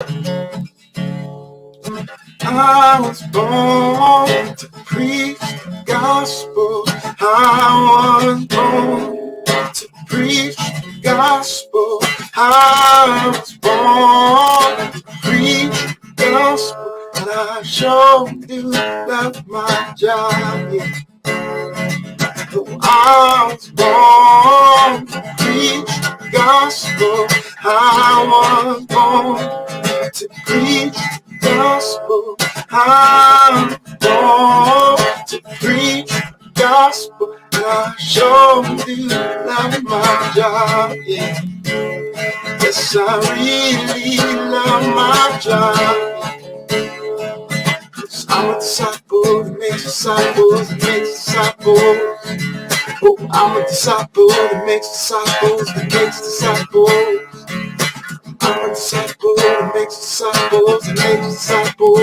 I was born to preach the gospel. I was born to preach the gospel. I was born to preach the gospel. And I sure do love my job. Yeah. I was born to preach the gospel. I was born to preach the gospel. I'm born to preach the gospel. And I sure do love my job. Yeah. Yes, I really love my job. I'm a disciple that makes disciples that makes disciples. Oh, I'm a disciple that makes disciples that makes disciples. I'm a disciple that makes disciples that makes disciples.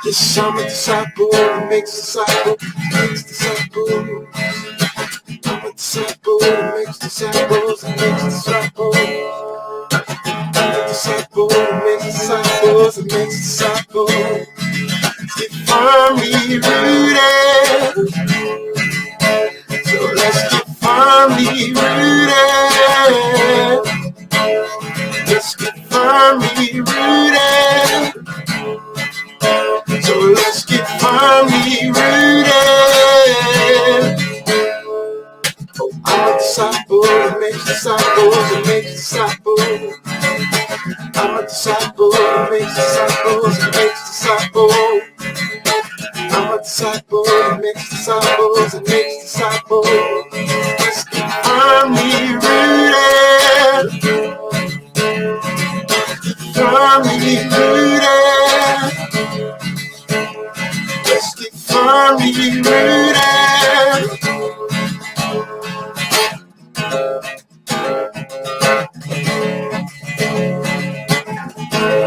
Yes, I'm a disciple that makes disciples that makes disciples. I'm a disciple that makes disciples that makes disciples. I'm a disciple that makes disciples that makes disciples. Get firmly rooted. So let's get firmly rooted. Let's get firmly rooted. So let's get firmly rooted. Oh, I'm a disciple that makes disciples that makes disciples. I'm a disciple that makes disciples that makes disciples. I'm a disciple that makes disciples that makes disciples. Let's get firmly rooted. Firmly rooted. Let's get firmly rooted.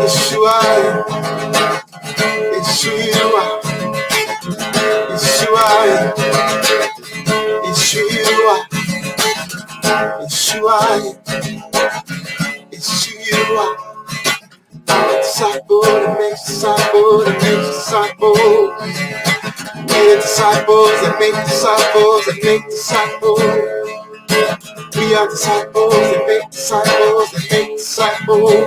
Yeshua, Yeshua, Yeshua, Yeshua, Yeshua, Yeshua. I'm a disciple that makes disciples that makes disciples. We're disciples that make disciples that make disciples. We are disciples that make disciples that make disciples.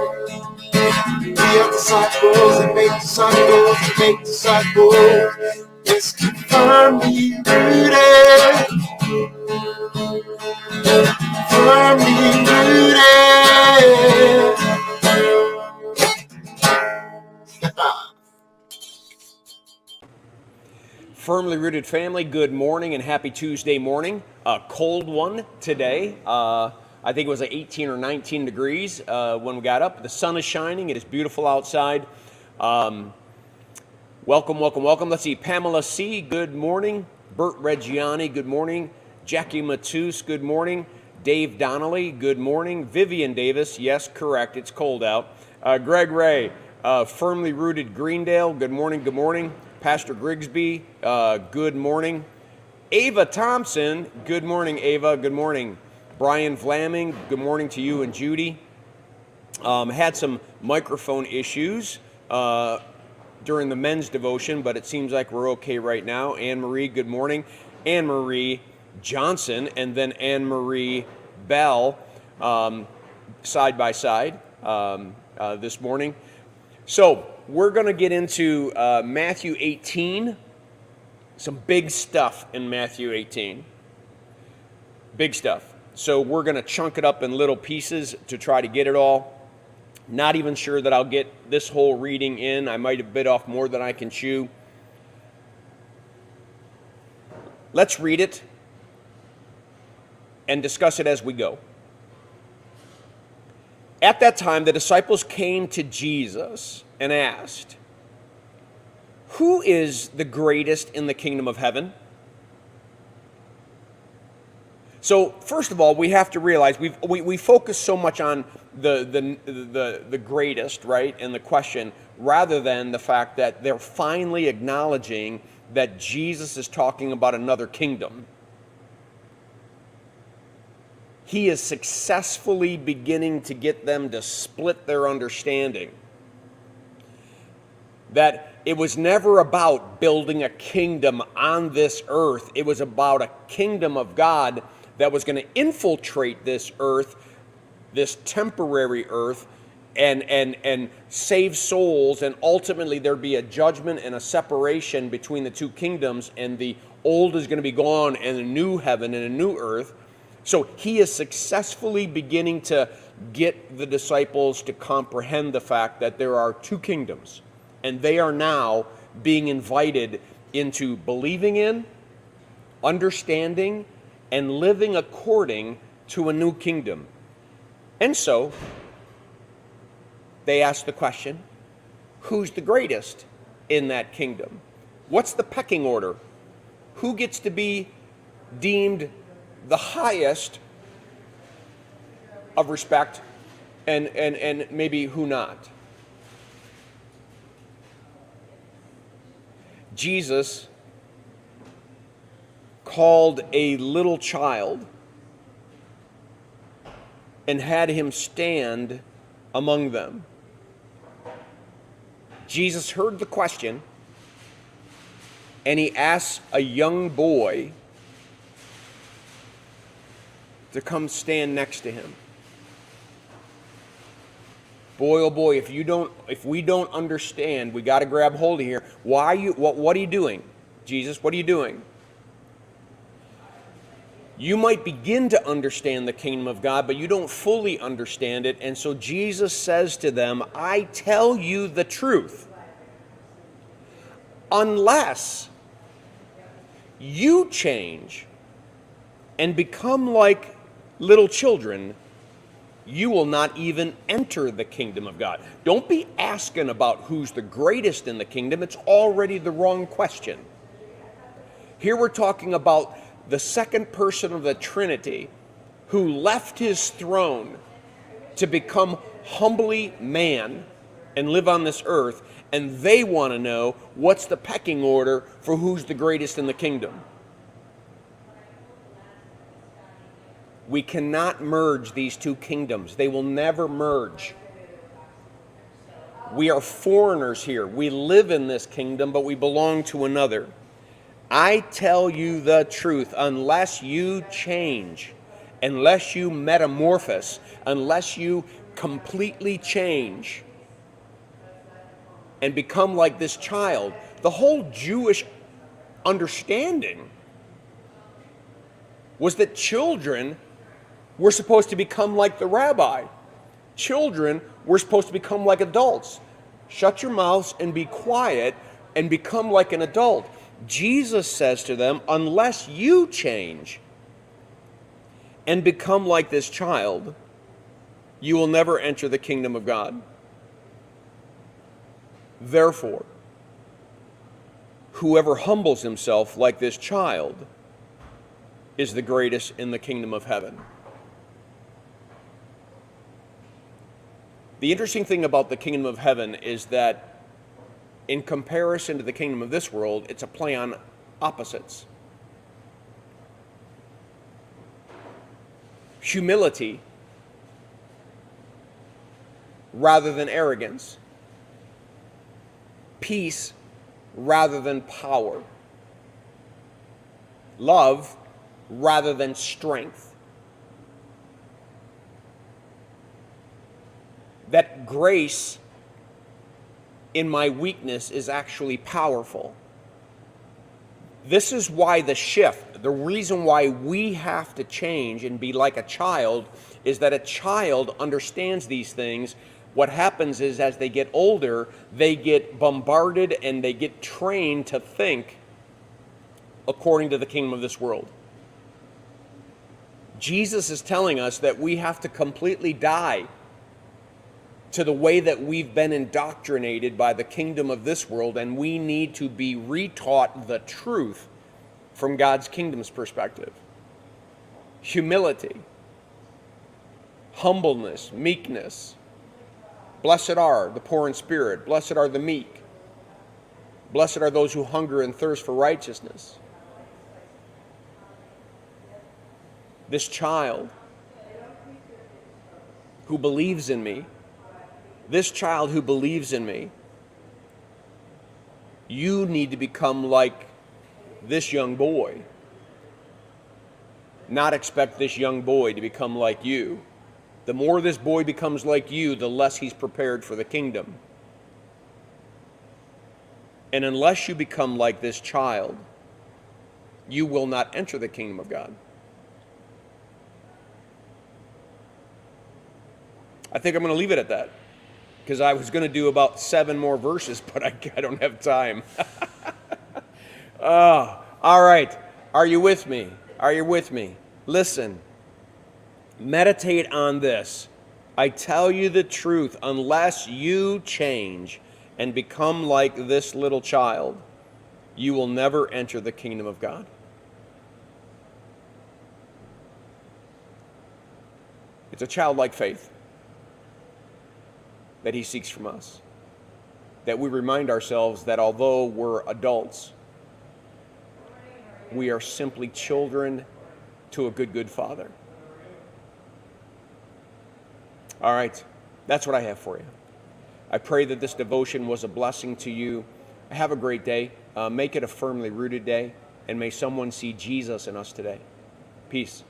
We are disciples that make disciples that make disciples. Let's keep firmly rooted. Firmly rooted. Firmly Rooted family, good morning and happy Tuesday morning. A cold one today. I think it was 18 or 19 degrees when we got up. The sun is shining. It is beautiful outside. Welcome, welcome, welcome. Let's see. Pamela C., good morning. Bert Reggiani, good morning. Jackie Matus, good morning. Dave Donnelly, good morning. Vivian Davis, yes, correct. It's cold out. Greg Ray, Firmly Rooted Greendale, good morning, good morning. Pastor Grigsby, good morning. Ava Thompson, good morning, Ava, good morning. Brian Vlaming, good morning to you and Judy. Had some microphone issues during the men's devotion, but it seems like we're okay right now. Anne-Marie, good morning. Anne-Marie Johnson and then Anne-Marie Bell side by side this morning. So we're going to get into Matthew 18, some big stuff in Matthew 18. Big stuff. So we're going to chunk it up in little pieces to try to get it all. Not even sure that I'll get this whole reading in. I might have bit off more than I can chew. Let's read it and discuss it as we go. At that time, the disciples came to Jesus and asked, "Who is the greatest in the kingdom of heaven?" So, first of all, we have to realize we focus so much on the greatest, right, in the question, rather than the fact that they're finally acknowledging that Jesus is talking about another kingdom. he is successfully beginning to get them to split their understanding. That it was never about building a kingdom on this earth. It was about a kingdom of God that was going to infiltrate this earth, this temporary earth, and save souls, and ultimately there'd be a judgment and a separation between the two kingdoms, and the old is going to be gone and a new heaven and a new earth. So he is successfully beginning to get the disciples to comprehend the fact that there are two kingdoms, and they are now being invited into believing in, understanding, and living according to a new kingdom. And so they ask the question, who's the greatest in that kingdom? What's the pecking order? Who gets to be deemed the highest of respect, and maybe who not? Jesus called a little child and had him stand among them. Jesus heard the question, and he asked a young boy to come stand next to him. Boy, oh boy, if we don't understand, we got to grab hold of here. What are you doing? Jesus, what are you doing? You might begin to understand the kingdom of God, but you don't fully understand it. And so Jesus says to them, I tell you the truth. Unless you change and become like little children, you will not even enter the kingdom of God. Don't be asking about who's the greatest in the kingdom. It's already the wrong question. Here we're talking about the second person of the Trinity who left his throne to become humbly man and live on this earth, and they want to know what's the pecking order for who's the greatest in the kingdom. We cannot merge these two kingdoms. They will never merge. We are foreigners here. We live in this kingdom, but we belong to another. I tell you the truth, unless you change, unless you metamorphose, unless you completely change and become like this child, the whole Jewish understanding was that children were supposed to become like the rabbi. Children were supposed to become like adults. Shut your mouths and be quiet and become like an adult. Jesus says to them, unless you change and become like this child, you will never enter the kingdom of God. Therefore, whoever humbles himself like this child is the greatest in the kingdom of heaven. The interesting thing about the kingdom of heaven is that in comparison to the kingdom of this world, it's a play on opposites. Humility rather than arrogance. Peace rather than power. Love rather than strength. That grace in my weakness is actually powerful. This is why the shift, the reason why we have to change and be like a child, is that a child understands these things. What happens is, as they get older, they get bombarded and they get trained to think according to the kingdom of this world. Jesus is telling us that we have to completely die to the way that we've been indoctrinated by the kingdom of this world, and we need to be retaught the truth from God's kingdom's perspective. Humility, humbleness, meekness. Blessed are the poor in spirit. Blessed are the meek. Blessed are those who hunger and thirst for righteousness. This child who believes in me, this child who believes in me, you need to become like this young boy. Not expect this young boy to become like you. The more this boy becomes like you, the less he's prepared for the kingdom. And unless you become like this child, you will not enter the kingdom of God. I think I'm going to leave it at that, because I was going to do about 7 more verses, but I don't have time. All right. Are you with me? Are you with me? Listen, meditate on this. I tell you the truth, unless you change and become like this little child, you will never enter the kingdom of God. It's a childlike faith that he seeks from us. That we remind ourselves that although we're adults, we are simply children to a good Father. All right, that's what I have for you. I pray that this devotion was a blessing to you. Have a great day. Make it a firmly rooted day, and may someone see Jesus in us today. Peace.